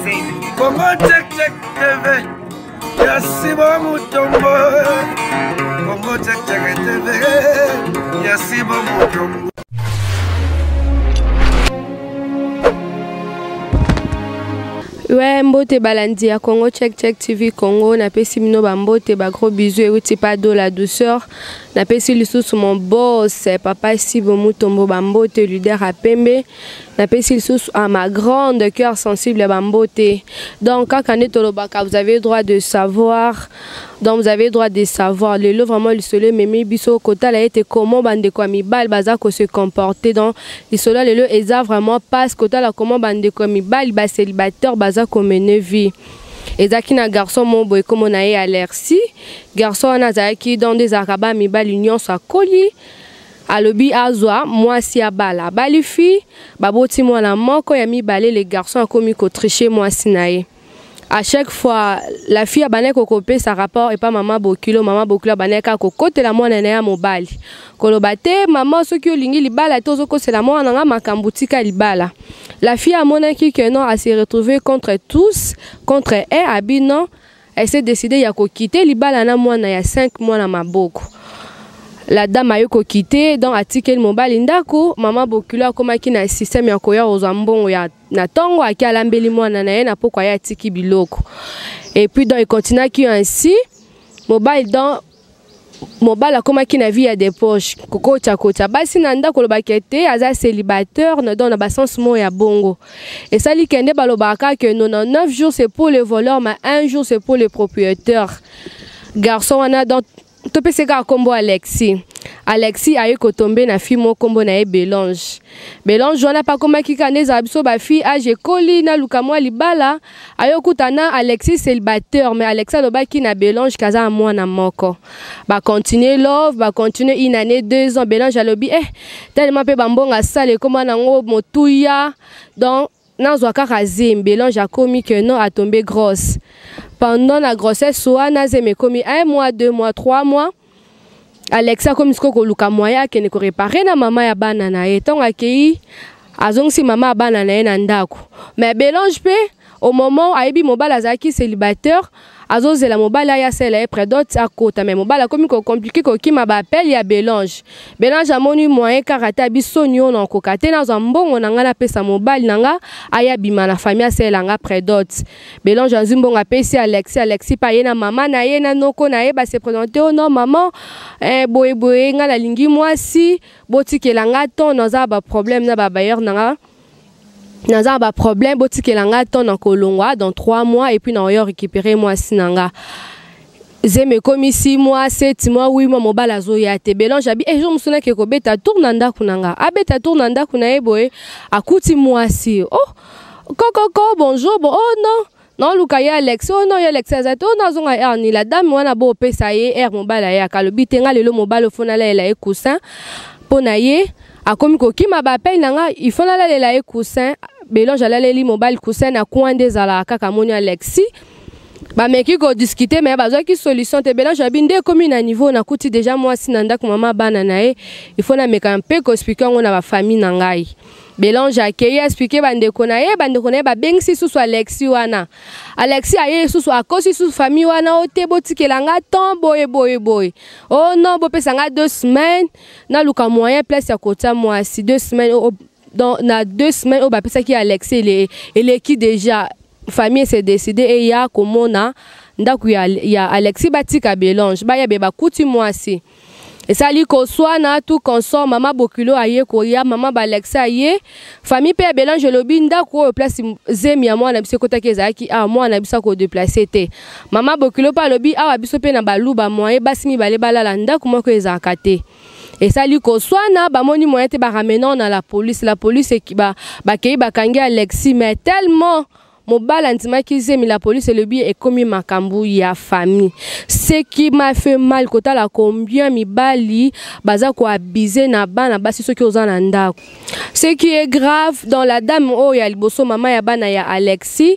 Congo check check TV. Yasibo Mutombo. Congo check check TV. Yasibo Mutombo. Ouais, mbote balandi à Congo check check TV Congo na pesi mino ba mbote ba gros bisous et outi pas de la douceur na pesi lisusu mon boss papa Sibo Mutombo ba mbote leader à Pembe na pesi lisusu à ma grande cœur sensible ba mbote. Donc quand on est au Lobaka vous avez le droit de savoir, donc vous avez le droit de savoir le lot vraiment le soleil mais biso kota la été comment bande quoi mi bal baza ko se comporter dans le soleil le lot eza vraiment passe kota la comment bande quoi mi bal ba célibataire comme une vie. Et zaki na garçon mon boy comme on a à l'erci garçon na zaki dans des arabes mi bal union sa coli alobi azwa moi si abala bali fi baboti moi na moko ya mi balé les garçons a commis ko tricher moi sinae. À chaque fois la fille a bané ko copé sa rapport et pas maman bokulo bané ka ko kote la moi na ya mobali kolobate maman soki olingi libala tozo ko c'est la moi na makambutika libala. La fille a monaki que non, elle s'est retrouvée contre tous, contre elle, Abinon. Elle s'est décidée à quitter Libala na moi, il y a 5 mois na maboko. La dame a eu quitté dans article mobile indako, maman bokula comme qui na système ya koya ozambongo ya na tongo akialambeli mwana na na poko ya tiki biloko. Et puis donc il continue qui ainsi mobile dans mobile comme qui na vie à des poches koko cha basi nanda kolobakete aza célibataire ne donne ba sens mo ya bongo et ça li kende balobaka que 99 jours c'est pour les voleurs mais 1 jour c'est pour les propriétaires. Garçon on a dans topé c'est ka kombo Alexis a eu kotombe na fille mo kombo na Belange on a pas comme qui kaneza biso ba fille age koli na lukamwa libala ayo kutana Alexis célibataire mais Alexa lobaki na Belange kaza mwana moko ba continuer love ba continuer une année 2 ans Belange alobi tellement pe bambonga sale comme nango motuya donc nanzo kaka Belange a commis que non a tombé grosse pendant la grossesse soit na zeme commis 1 mois 2 mois 3 mois. Alexa comme ce que luka moya que ne ko réparer na mama ya bana na eton akei azongsi mama bana na na ndako mais Belange pe au moment aibi mobala zaki célibataire azozela mobala ya sela e près d'autres à côté mais mobala comme compliqué ko kima ba appel ya Belange amoni moyen karata bisonyo na ko katena za mbongo na ngala pesa mobile nanga aya bima na famille sela nga près d'autres Belange azimbonga pesi Alexis pa yena mama na yena noko na ye ba se présenter oh non maman boye ngala lingi mwasi botikela nga ton na ba problème na ba bailleur nanga naza ba problème botikelanga ton en kolongwa dans 3 mois et puis na yo récupérer moi sinanga zeme comme 6 mois 7 mois 8 mois mobala zo ya te Belange abi je me souviens que ko beta tournanda kunanga abeta tournanda kuna eboye akuti moi si oh koko bonjour bon oh non luka ya Alex oh non ya Alex azato nazonga erni la dame wana bo pesa ye mobala ya kalobi tenga lelo mobala fona la ela ekusin pona ye akomi ko kima ba appel nanga il faut la lela ekusin Belange alali mobile cousin na coin des ala kaka moni Alexis ba meki ko discuter mais bazo ki solution te Belange abinde comme na niveau na kuti déjà moi sinanda ko mama bana na il faut na meka un peu ko expliquer on a ba famille na ngai Belange akei expliquer bande ko na ba bengsi susu Alexis wana Alexis aye susu akosi susu famille wana ote botikelanga ton boy oh non bo pesa nga 2 semaines na luka moyen place ya kota moi si 2 semaines dans 2 semaines au bapisa qui Alexis et qui déjà famille s'est décidé et ya komona ndaku ya Alexis batika Belange ba ya beba kuti moi si et ça li ko soit na tout consort maman bokulo aye ko ya maman ba Alexis aye famille pe Belange lobi ndaku place zemi ya moi na biso kota kezaki moi na biso ko déplacer te maman bokulo pa lobi biso pe na baluba moi basimi bale balala ndaku moko ezakate. Et ça lui soit ba moni moyen te ba ramenant dans la police qui ba kei ba kangi Alexis mais tellement mobile antima qui zemi la police le bi et commis makambu ya famille ce qui m'a fait mal kota la combien mi bali baza ko abiser na bana basi soki ozana ndako ce qui est grave dans la dame ya liboso mama ya bana ya Alexis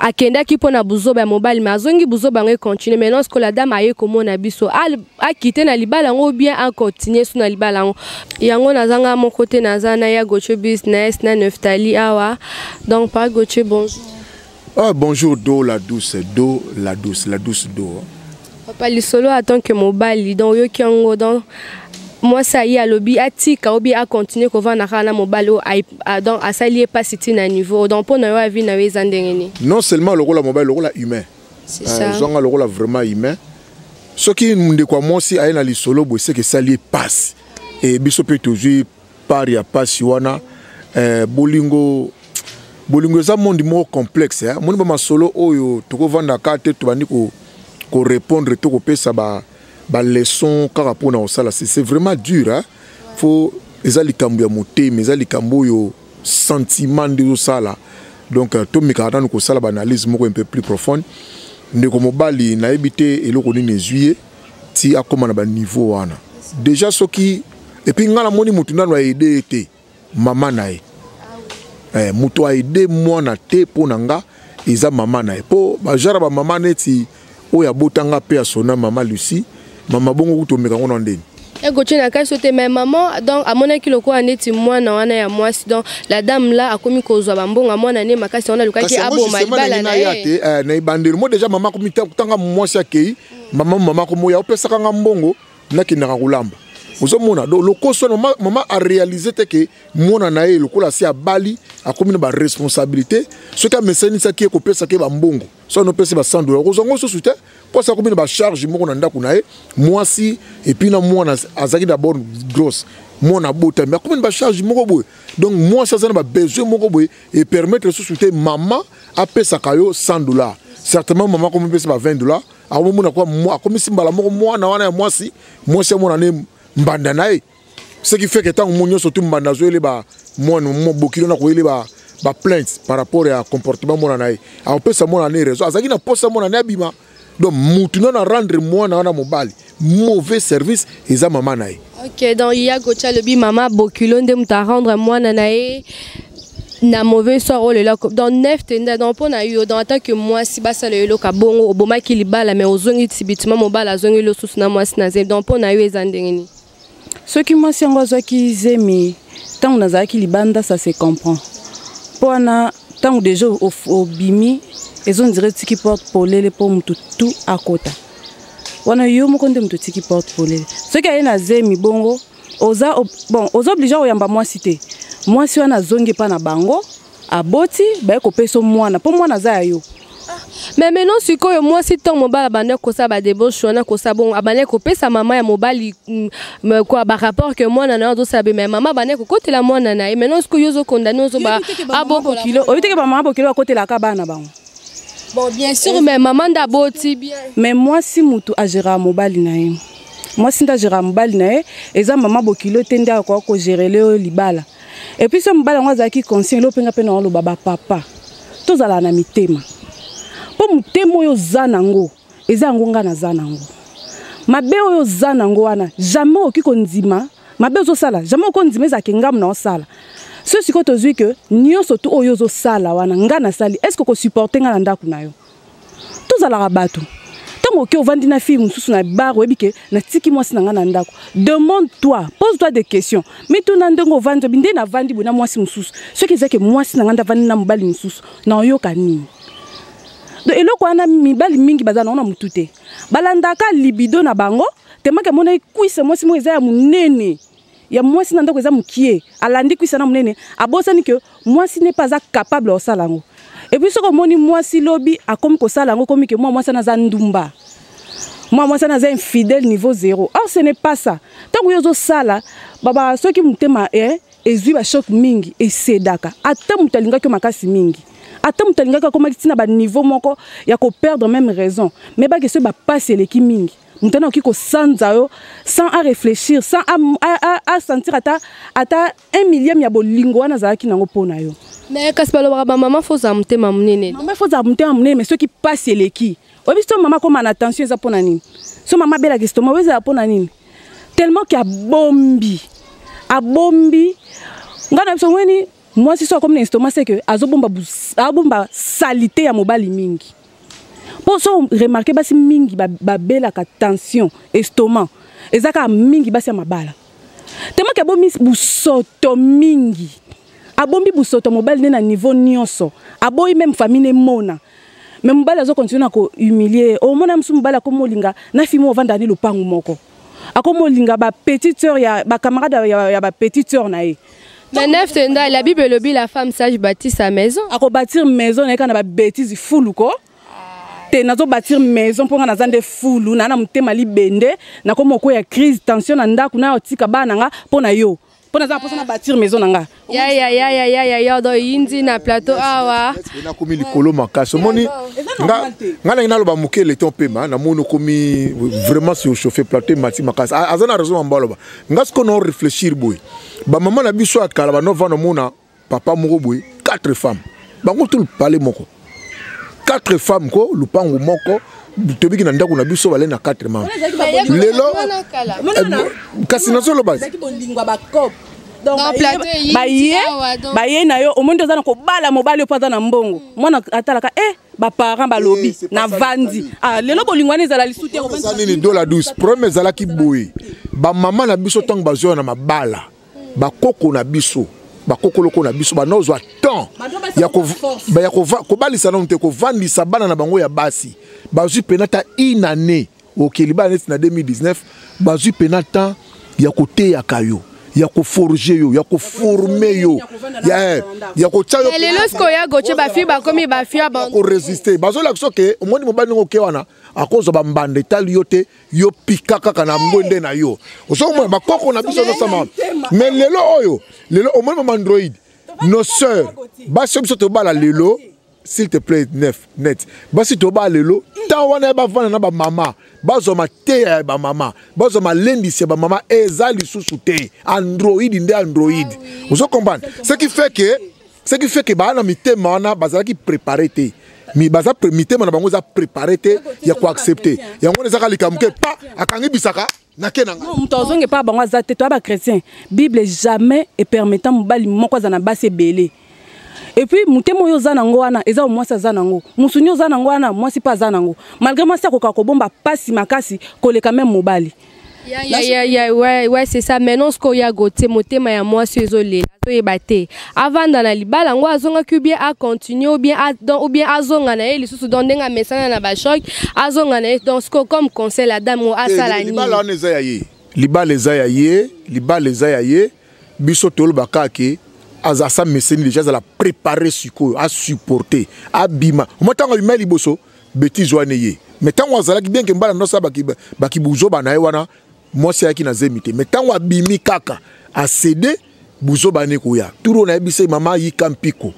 akenda ki pona buzoba mobile mazongi buzoba ngwe continuer maintenant ce que la dame aye komona biso a quitter na libala ngo bien a continuer sur na libala ngo yango nazanga mon côté nazana ya Gocho business na Neftali awa donc par Gocho bonjour Ah, bonjour, Do la douce, la douce Do. Papa, le solo attend que mon bali, donc yo qui en dans moi ça y est, lobby atika obi a continuer ko vana kana mon balo donc à ça lié pas c'était na niveau donc pour na vie na wezandengeni. Non seulement le rôle mobile, le rôle humain. C'est ça. Le rôle vraiment humain. Ce qui nous quoi moi aussi a le solo, c'est que ça lié passe. Et biso peut toujours par ya passe wana bolingo za monde mo complexe hein. Mon ba solo oyo to ko vanda carte to bandi ko répondre to ko pesa ba leçon car pour na osala c'est vraiment dur hein. Faut ezali kambu ya motema ezali kambu yo sentiment de osala donc to mikata ko sala ba analyse moko un peu plus profonde ndeko mobali na ebité eloko ni nezuye ti akoma na ba niveau wana déjà ce qui et puis ngala moni mutu ndano aider été maman nae mutu aider mwana te ponanga eza maman nae po ba jara ba maman neti oya botanga pe asona maman Lucie maman bongo kutomeka ngona ndeni Et Gauthier n'a sauté mais maman donc à mon avis le quoi neti mwana wana ya mwasi donc la dame là a commis kozwa bambonga mwana ne makasi on a luka ki abo malibala na ye na ibandelo mo déjà maman komi tanga mwasi akei maman komo ya opesa kanga mbongo nakindaka kulamba ozomona donc le koso maman a réalisé que mwana na ye lokola si abali a commis ba responsabilité ce ka meseni sa ki ko pesa ke bambongo so no pesa ba $100 ozongo so soute pour ça commis ba charge moko na ndako na ye mwasi et puis na mwana azaki d'abord grosse mwana bota mais commis ba charge moko boy donc moi ça na ba besoin moko boy et permettre so soute maman a pesa kayo $100 certainement maman commis pesa ba $20 a mona quoi moi commis simbala moko mwana wana ya mwasi mwana ne mbanda nae ce qui fait que tant monyo surtout mbanda zoele ba mwana mo bokilo na ko ele ba plainte par rapport à comportement mwana nae a peut ça mwana ne raison azaki na posa mwana na bima donc mutu na rendre mwana na mobali mauvais service eza maman nae. OK donc il y a Gauthier le bi maman bokilo ndem ta rendre mwana nae na mauvais sort oh là dans neuf tenda dans pona yo dans tant que moi si basa le lo ka bongo oboma ki libala mais ozongi tibitima mobala zongi lo susu na moi na zeb dans pona yo ezandengeni. Ce qui m'a semblé qui zemi tant on a qui libanda ça se comprend. Pour na tant déjà au bimi ils ont direct qui porte pour les pour tout à côté. Wana yo mo konde mtu qui porte pour les. Ce qui a na zemi bongo oza bon oza obligé o yamba moi cité. Moi si wana zongi pa na bango aboti ba ko peso mwana po mwana za yo. Mais maintenant si ko moi si ton mobile bande ko sa ba débauche na ko sa bon abane ko pesa maman ya mobile quoi ba rapport que moi na do sabe mais maman bane ko côté la mwana na maintenant ce que yo zo condamné zo ba abo kilo o biteke ba maman bo kilo côté la kabana bango. Bon bien sûr mais maman d'aboti bien. Mais moi si mutu a gérer mobile na ye. Moi si nda gérer mobile na ye eza maman bo kilo tenda ko gérer le libala. Et puis ce mobile ngwa za ki conscient lo penga pena lo baba papa. Tozala na mitema. Po mutemo yo zanango eza ngonga na zanango mabe yo zanango wana jamais okiko ndima mabe zo sala jamais okondima eza kengam na osala ce siko tozui que nyonso to oyo zo sala wana ngana sali est-ce que ko supporter nga na ndako na yo tozala rabato tango ke ovandi na fille mususu na bar webike na tiki mwasi na nga na ndako demande-toi pose-toi des questions mais tout na ndongo vandi binde na vandi bona mwasi mususu ce qui est que mwasi na nga ndavandi na mbali mususu na yo kanini. Donc eloko wana mibali mingi bazana ona mutute balandaka libido na bango temaka mona ikuisa mwasi mo eza ya munene ya mwasi na ndako eza mukie alandi kuisa na munene abosani que mwasi n'est pas capable de sala ngo et puis soko moni mwasi lobi akomi ko sala ngo komi que mwasi na za ndumba mwasi na za infidèle niveau 0 or ce n'est pas ça tango yozo sala baba soki mutema ezui ba choc mingi esedaka ata mutalinga ke makasi mingi ata mutalinga ko makitina ba niveau moko ya ko perdre même raison mais ba que ce ba passer les ki mingi mutana ki ko sanza yo sans à réfléchir sans à sentir ata 1 millième ya bolingo wana za ki nango pona yo mais kasipalo ba maman faut za mutema munene maman faut za mutema munene mais ceux qui passent les ki obisto maman comme en attention za pona nini so maman bela gesto maman za pona nini tellement qu'il y a bombi ngana biso mweni moi si so comme l'estomac c'est que azobomba salité ya mobali mingi pour so remarquer basi mingi ba bela ka tension estomac ezaka mingi basi ya mabala tellement que bomi busoto mingi abombi busoto mobali ne na niveau nyonso aboyi même famille mona mais mobali azo continuer na ko humilier o mona msu mobali ko molinga na fimi ovanda ni lopangu moko akomolinga ba petite sœur ya ba camarade ya ba petite sœur na ye. Mais neuf tenda la Bible lobby la femme sage bâtit sa maison. Ako bâtir maison na kana ba bêtise fulu ko. Te nazo bâtir maison pour na zande fulu na mutema libende na ko moko ya crise tension na ndaku na otika bana nga pona yo. Pona za posana bâtir maison nga. Ya do indi na plateau awa. Na komi likolo makaso moni nga na loba mukele ton pema na mono komi vraiment sur chauffer plateau mati makasa azana raison mbaloba nga ce qu'on réfléchir boy ba maman na biso akala ba no vano mona papa moko boy 4 femmes bango tout parler moko 4 femmes ko lupango moko tobiki na ndako na biso bale na 4 membres lelo kasi na solo base donc baye na yo omondo za na ko bala mobali opaza na mbongo mwana atalaka ba parents ba lobby na vandi lelo bolingwana ezala lisuti ko ça nini dola 12 premier zala ki boye ba mama na biso tang bazo na mabala ba koko na biso ba koko loko na biso ba nozwa temps ya ko balisa na nte ko vandisa bana na bango ya basi bazui penata inane okeliba net na 2019 bazui penata ya kote ya kayo ya ko forger yo ya ko former yo ya ko tsayo lelo sko ya goche ba fi ba komi ba fi ba ko résister bazo la soke omoni mobali ngo ke wana akozo ba mbande tali yote yo pikaka kana mbonde na yo osoko ba koko na biso no sama mais lelo oyo lelo omoni mama Android nos sœurs ba biso to bala lelo s'il te plaît net basi to ba lelo ta wana ba vana na ba mama bazo ma te ya ba mama bazo ma lendi se ba mama ezali susu te Android nde Android vous comprenez ce qui fait que ba na mitema wana bazala ki préparer te mi baza mitema na bango za préparer te ya ko accepter yango ezaka likamuke pa akangi bisaka na kenanga mutozonge pa bango za te to ba chrétien Bible jamais et permettant mobali moko za na base belé. Et puis mutemo yo zanango wana eza mwasi zanango musunyo zanango wana mwasi pa zanango malgré mwasi akoka kobomba pasi makasi koleka même mobali ouais c'est ça maintenant ce qu'on y a goté motema ya mwasi ezole to ebate avant dans la libala ngo azonga ki bien a continuer ou bien azonga na ye lisusu don denga mesana na ba choc azonga na donc ce comme conseil la dame a sala ni libala on eza ya ye biso tolo bakake azasa meseni déjà za la préparer siko à supporter abima motanga bimeli boso bêtise wana ye mais tango azala ki bien ke mbala nosa baki buzo bana ye wana mwasi yaki na zemite mais tango abimi kaka a cédé buzo bane ko ya turo na bise mama yi kampiko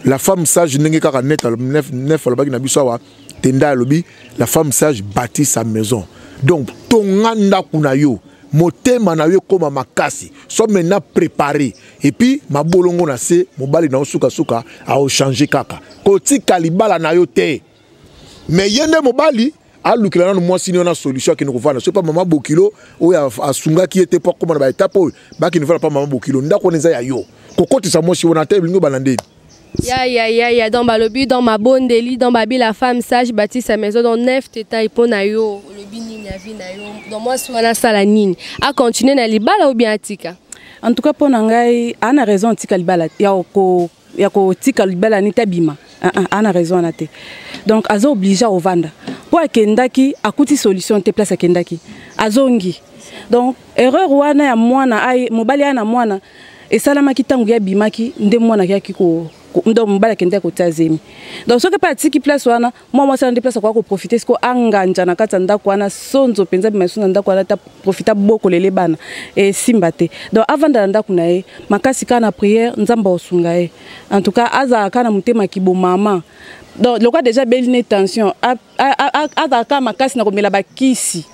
la femme sage ndenge kaka net alobaki na biso wa tenda lobi la femme sage bâtit sa maison donc tonganda kuna yo motema na yo koma makasi so maintenant préparé et puis mabolongo na se mobali na suka a changer kaka kotika libala na yo te mais yende mobali alukila na mwasi ni na solution ki nokuvana so pa mama bokilo o ya asunga ki ete pa koma na ba étape ba ki nivela pa mama bokilo ndako neza ya yo kokotisa mwasi wona te bilingo banandeni. Ya dans ma lobby dans ma bonne délit dans ma la femme sage bâtit sa maison dans 9 teta ipona yo lobby ni na vie na yo dans moi sur la sala nini a continuer na libala ou bien atika en tout cas pona ngai ana raison tika libala ya ko tika libala ni tabima ana raison na te donc azo obligé au vanda pour akendaki akuti solution te place akendaki azongi donc erreur wana ya mwana ai mobali ana mwana esalama kitangu ya bimaki nde mwana yaki ko ndo mbala kende ko tazemi donc soki pa tiki place wana moi ça ndé place kwa ko profiter sko anganja na kata ndako wana sonzo penza bimasuna ndako wana ta profiter boko lele bana et simbate donc avant ndako na ye makasi kana prière nzamba osunga ye en tout cas aza kana mutema kibo mama donc le quoi déjà belle tension aza kana makasi na komela bakisi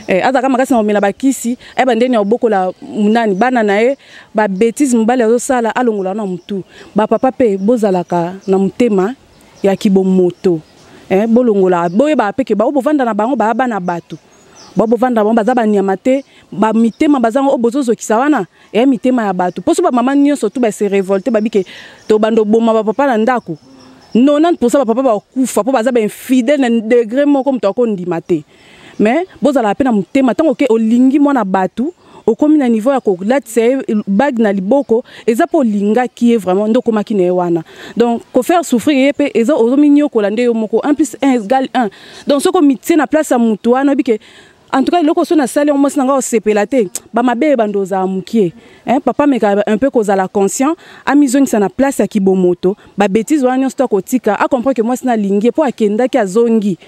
azaka makasi na komela bakisi eba ndeni oboko la munani bana na ye ba bêtise mbali azosala alongola na mutu ba papa pe bozalaka na mutema ya kibomoto bolongola boye ba peke ba obovanda na bango ba bana bato ba obovanda bango baza banyama te ba mitema bazango obozozokisa wana mitema ya bato poso ba mama nyonso tu ba se révolter babike to bando boma ba papa na ndako 90% ba papa ba kufa po baza ba infidèle na degré moko mutoko ndima te mais bozala pena mutema tango ke olingi mwana batu okomi na niveau ya kolatisa bague na liboko eza po lingaki ye vraiment ndo komaki na ye wana donc ko faire souffrir ye pe eza ozomi nyokola nde yo moko 1 + 1 = 1 donc soko mitie na place ya mutu wana bike en tout cas loko so na sali on mwasi nanga osepela te ba mabe bandoza amukie papa meka un peu kozala conscient amizongisa na place ya kibomoto ba bêtise wana nyonso kotika a comprendre que mwasi na lingi po akendaki azongi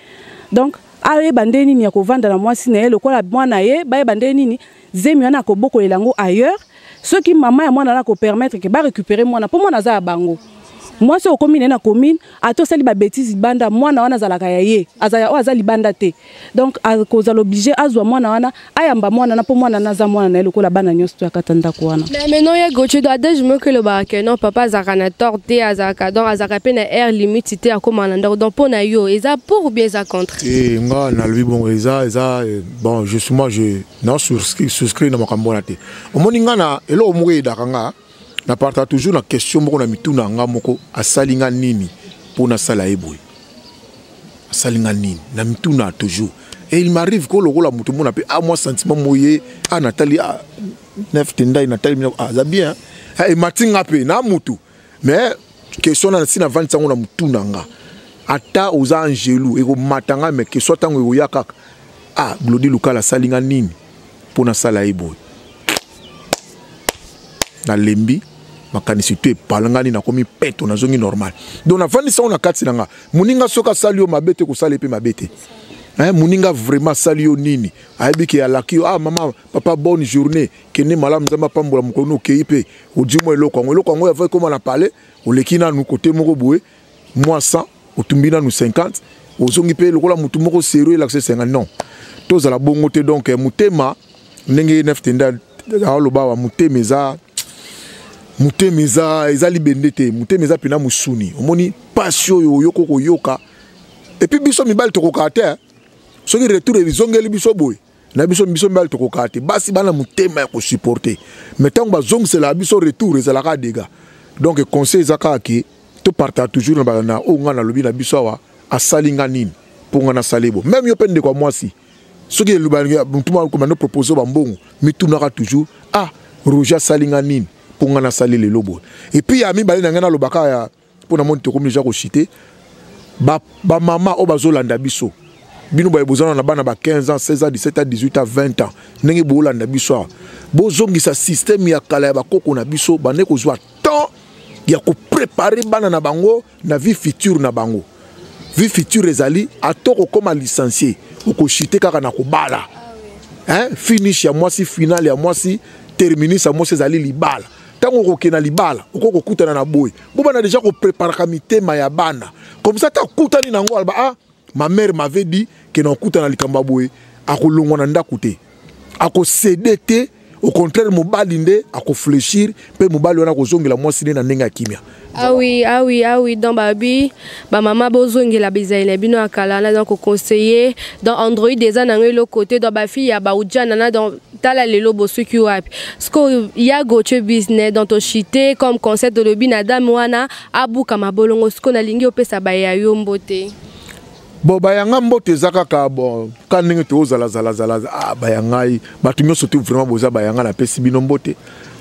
donc aye bande nini ya kovanda na mwasi na ye lokola mwana ye baye bande nini zemi wana koboko elango ailleurs ceux qui mama ya mwana na ko permettre que ba récupérer mwana po mwana za bango moi c'est au commune na commune ato sali ba bêtise banda mwana wana zalaka ya ye azali banda te donc a cause l'obligé azwa mwana wana ayamba mwana na po mwana na za mwana na lokola bana nyonso to akatanda ko wana mais maintenant ya Gauthier doit je me que le baraka non papa zakana torté azaka donc azaka pe na air limite te akomana donc pona yo eza pour ou bien eza contre nga na lui bon eza bon justement je non souscrit na makambo na te omoni nga na elo omwe dakanga na parta toujours la question moko na mituna nga moko asalinga nini pour na sala eboy asalinga nini na mituna toujours et il m'arrive que le mutu mona pe moi sentiment moye Nathalie neuf tendai Nathalie ça bien et matinga pe na mutu mais question na sina 20 sango na mituna nga ata oza angelou e ko matanga mais que soit tango yaka glodi lukala salinga nini pour na sala eboy na lembi makanisi tu epalangani na komi peto na zongi normal donc na vandi sa na kati nanga muninga soka salio mabete ko sale pe mabete muninga vraiment salio nini ayebi ke alaki maman papa bonne journée kene malam nzamba pambola mukono keipe odimo eloko ngo yava comme na parler olekina nu côté moko boye moi 100 otumbina nu 50 ozongi pe lokola mutu moko sérieux l'accès 50 non toza la bongote donc mutema ndenge neftenda aloba wa mutemeza mutemeza ezali bendete mutemeza pena musuni omoni passion yo yoko koyoka et puis biso mibali tokokate soki retour ezongeli biso boy na biso mibali tokokate basi bana mutema ya ko supporter mais tant ba zongsela biso retour ezalaka dega donc conseil ezaka ki to parta toujours na onga na lobi na biso wa asalinga nini pour ngana salebo même yo pende kwa mwasi soki elubanga mutuma ko mano proposer ba mbongo mitunaka toujours Roger salinga nini pour ngana sali le lobo et puis ya mi bali na ngana lobaka ya pour na monte comme déjà ko cité ba mama o bazolanda biso bino ba bozana na bana ba 15 ans 16 ans 17 ans 18 ans 20 ans ndenge bolanda biso bozongisa système ya kala ya bakoko na biso bane ko zwa temps ya ko préparer bana na bango na vie future na bango vie future ezali atoko comme licencié ko cité kaka na ko bala finish ya mwasi final ya mwasi terminer sa mwasi ezali libala tango kokena libala okoko kutana na boy bobana déjà ko préparer mitema ya bana comme ça ta kutani nango alba ma mère m'avait dit que na kutana likamba boy akolongwa na ndaku te akosede te au contraire mobali nde akofléchir pe mobali wana kozongela mwasi na ndenge kimia Ah oui, dans Babi, maman bozongi la bizaïne bino akala donc conseiller dans Android des ans le côté dans ba fille ya ba udjana dans tala lelo bosuki wapi. Sko ya Gauthier business dans to chité comme concept de lobi na dame wana abuka mabolongo sko na lingi opesa ba ya yo mbote. Bon bayanga mbote zakaka bon kaninga to zala bayangai batu nyoso tu vraiment boza bayanga na pesi bino mbote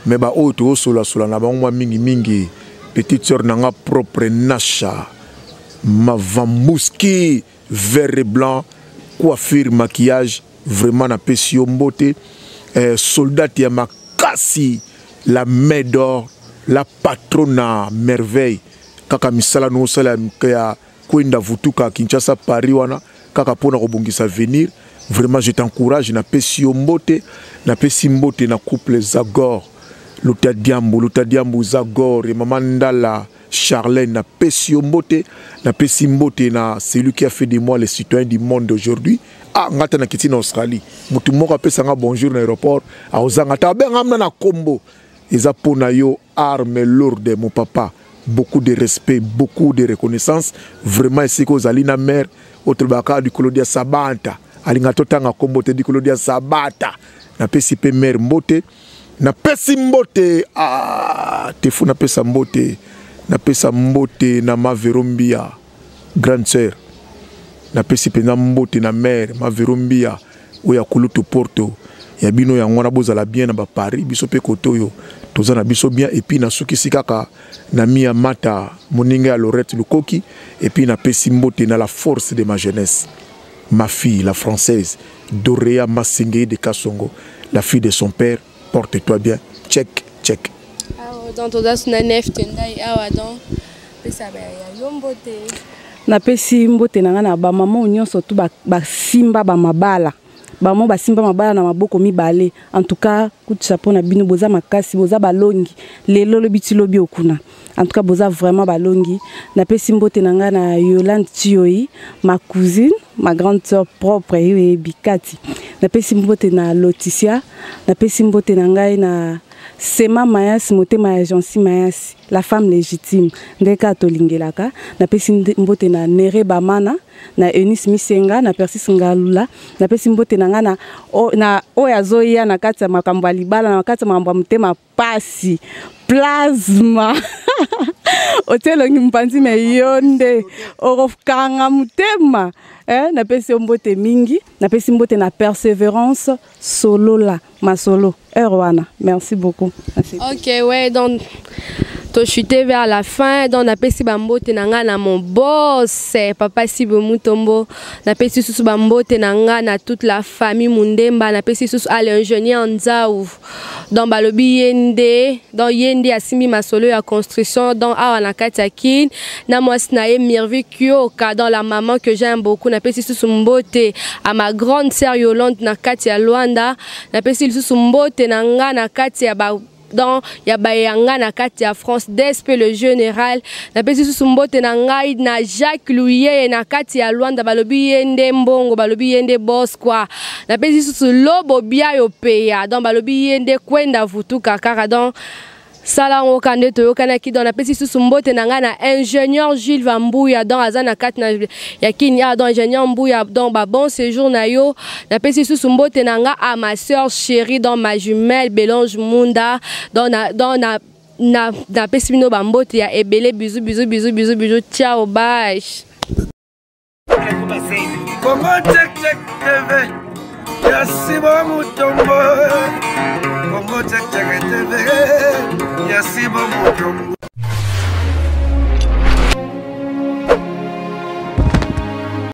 mais ba o to sola na bango mingi petite sœur nanga propre Nacha Mavamouski vert et blanc coiffure maquillage vraiment na pesi mbote soldat ya makasi la main d'or la patrona merveille kaka misala no sala ya Kwenda Vutuka Kinshasa Paris wana kaka pona kobongisa venir vraiment je t'encourage na pesi mbote na pesi mbote na couple Zagor Lutadiambo Zagor et maman Ndala Charlène na pesi mbote na pesi mbote na celui qui a fait de moi les citoyens du monde d'aujourd'hui ngata na kiti na Australie mutu moko apesa nga bonjour na aéroport aozanga ta benga mna na kombo eza pona yo arme lourde mon papa. Beaucoup de respect, beaucoup de reconnaissance. Vraiment, ici, que Zalina mère, autre baka du Colodia Sabata, Alingato Tanga Kombote du Colodia Sabata, na pesi pe mère mbote, na pesi mbote, te fou na pesa mbote, na ma verombia, grande sœur, na pesi pe na mbote na mère, ma verombia, ou ya Kulutu Porto, ya bino yango na bozala bien na ba Paris biso pe kotoyo tozana biso bien et puis na sukisi kaka na mia mata moninga ya Lorette Lukoki et puis na pesi mbote na la force de ma jeunesse ma fille la française Dorea Masingé de Kasongo la fille de son père porte-toi bien check check dans toda suna nef tendai awa donc pesa ba ya yombote na pesi mbote na ngana ba maman nyonso tu ba simba ba mabala bamo basimba mabala na maboko mibale en tout cas coup de chapeau na bino boza makasi boza balongi lelo lobiti lobi okuna en tout cas boza vraiment balongi na pesi mbote na nga na Yolande Chioi ma cousine ma grande sœur propre et Bikati na pesi mbote na Loticia na pesi mbote na ngai na Sema Mayasi motema agence Mayasi la femme légitime ndeka tolingelaka na pesi mbote na Nere Bamana na Eunice Misenga na Persis Ngalula na pesi mbote na ngana na oya zoya na kati ya makambo libala na kati ya mambo mtema pasi plasma otelongi mpanzi me yonde orofkanga mutema na pesi mbote mingi na pesi mbote na Persévérance Solola Masolo Erwana merci beaucoup. Merci. OK ouais donc to chuté vers la fin donc na pesi bambote na nga na mon boss papa Sibo Mutombo na pesi susu bambote na nga na toute la famille Mundemba na pesi susu à l'ingénieur Nzaou donc balobi yende donc yende asimi masolo ya construction donc awa na katakin na mwasi na ye Mirvi Kyoka dans la maman que j'aime beaucoup na pesi susu mbote à ma grande sœur Yolande na kati ya Luanda na pesi susu mbote na nga na kati ya ba donc ya bayanga na kati ya France DSP le général na pesi susu mbote na ngai na Jacques Louye na kati ya Luanda balobi yende mbongo balobi yende boss quoi na pesi susu lobo bia yo peya donc balobi yende kwenda vutuka kaka donc sala ngokande to yokana ki dans na pesi susu mbote na nga na ingénieur Gilles Vambouya dans azana kati na ya kini ya donc ingénieur Mbouya donc ba bon séjour na yo na pesi susu mbote na nga à ma sœur chérie dans ma jumelle Belange Munda dans na pesi bino bambote ya ebele bisous bisous bisous bisous bisous ciao bye Congo check check TV Yasibo Mutombo Congo check check TV Yasibo Mutombo